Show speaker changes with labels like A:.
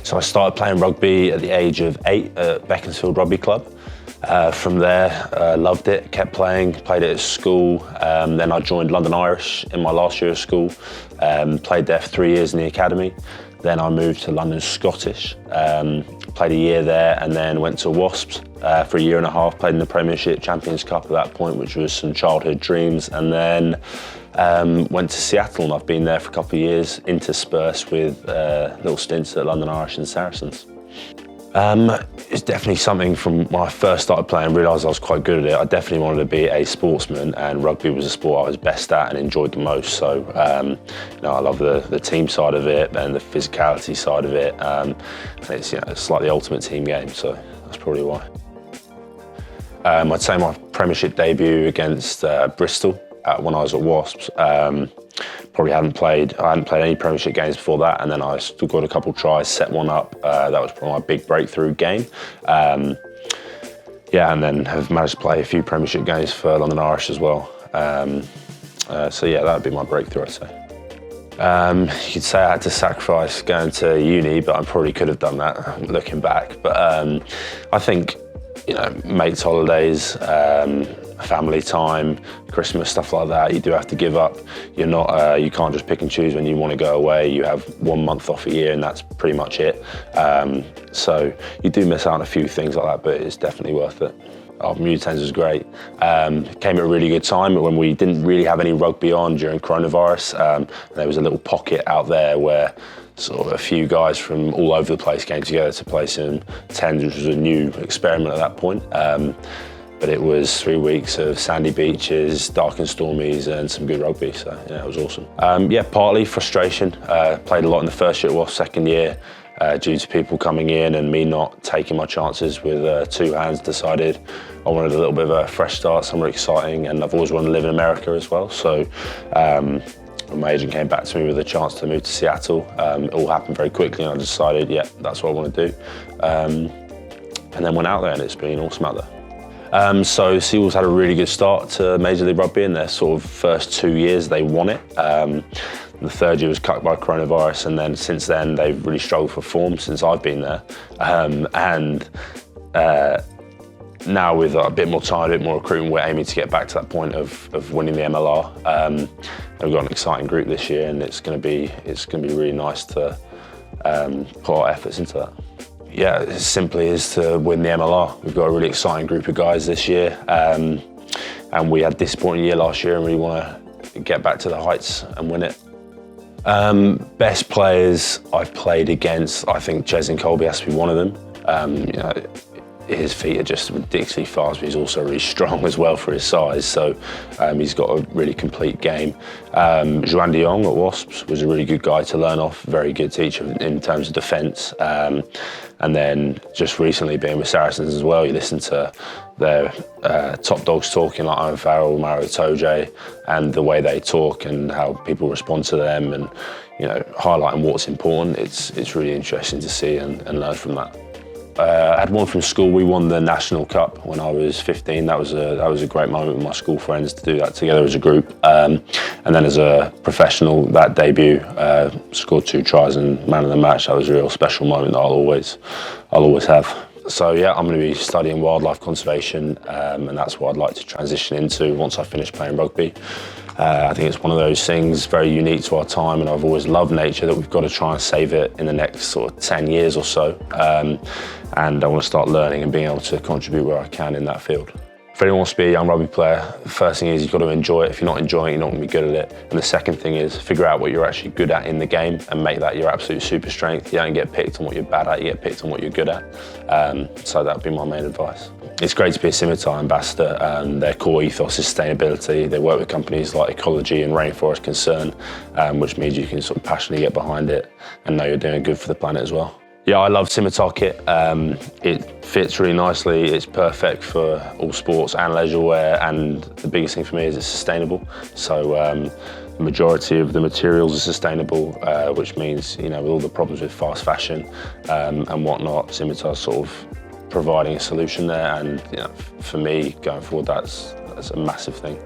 A: So I started playing rugby at the age of 8 at Beaconsfield Rugby Club. From there, loved it, kept playing, played it at school. Then I joined London Irish in my last year of school, played there for 3 years in the academy. Then I moved to London Scottish, played a year there, and then went to Wasps for a year and a half, played in the Premiership Champions Cup at that point, which was some childhood dreams. And then went to Seattle, and I've been there for a couple of years, interspersed with little stints at London Irish and Saracens. It's definitely something from when I first started playing, realised I was quite good at it. I definitely wanted to be a sportsman, and rugby was a sport I was best at and enjoyed the most. So, I love the team side of it and the physicality side of it. And it's like the ultimate team game, so that's probably why. I'd say my Premiership debut against Bristol when I was at Wasps. I hadn't played any Premiership games before that, and then I still got a couple of tries, set one up. That was probably my big breakthrough game. And then have managed to play a few Premiership games for London Irish as well. So yeah, that would be my breakthrough, I'd say. You could say I had to sacrifice going to uni, but I probably could have done that looking back. But I think, mates' holidays, family time, Christmas, stuff like that, you do have to give up. You can't just pick and choose when you want to go away. You have 1 month off a year, and that's pretty much it. So you do miss out on a few things like that, but it's definitely worth it. Bermuda Tens was great. Came at a really good time when we didn't really have any rugby on during coronavirus. There was a little pocket out there where sort of a few guys from all over the place came together to play some tens, which was a new experiment at that point. But it was 3 weeks of sandy beaches, dark and stormies, and some good rugby, so yeah, it was awesome. Partly frustration. Played a lot in the first year, second year, due to people coming in and me not taking my chances with 2 hands. Decided I wanted a little bit of a fresh start, somewhere exciting, and I've always wanted to live in America as well. So when my agent came back to me with a chance to move to Seattle, it all happened very quickly, and I decided, yeah, that's what I want to do. And then went out there, and it's been awesome out there. So Seawolves had a really good start to Major League Rugby. In their sort of first 2 years, they won it. The third year was cut by coronavirus, and then since then they've really struggled for form since I've been there. Now with a bit more time, a bit more recruitment, we're aiming to get back to that point of winning the MLR. We've got an exciting group this year, and it's going to be really nice to put our efforts into that. Yeah, as simply as to win the MLR. We've got a really exciting group of guys this year, and we had a disappointing year last year, and we want to get back to the heights and win it. Best players I've played against, I think Cheslin Kolbe has to be one of them. His feet are just ridiculously fast, but he's also really strong as well for his size. So he's got a really complete game. Jongh at Wasps was a really good guy to learn off, very good teacher in terms of defence. And then just recently being with Saracens as well, you listen to their top dogs talking, like Owen Farrell, Maro, Itoje, and the way they talk and how people respond to them, and highlighting what's important. It's really interesting to see and learn from that. I had one from school. We won the National Cup when I was 15. That was a great moment with my school friends to do that together as a group. And then as a professional, that debut, scored 2 tries and man of the match. That was a real special moment that I'll always have. So yeah, I'm going to be studying wildlife conservation, and that's what I'd like to transition into once I finish playing rugby. I think it's one of those things very unique to our time, and I've always loved nature, that we've got to try and save it in the next sort of 10 years or so. And I want to start learning and being able to contribute where I can in that field. If anyone wants to be a young rugby player, the first thing is you've got to enjoy it. If you're not enjoying it, you're not going to be good at it. And the second thing is figure out what you're actually good at in the game and make that your absolute super strength. You don't get picked on what you're bad at, you get picked on what you're good at. So that would be my main advice. It's great to be a Scimitar Ambassador. Their core ethos is sustainability. They work with companies like Ecology and Rainforest Concern, which means you can sort of passionately get behind it and know you're doing good for the planet as well. Yeah, I love Scimitar kit. It fits really nicely. It's perfect for all sports and leisure wear, and the biggest thing for me is it's sustainable. So the majority of the materials are sustainable, which means, with all the problems with fast fashion and whatnot, Scimitar's sort of providing a solution there. And for me, going forward, that's a massive thing.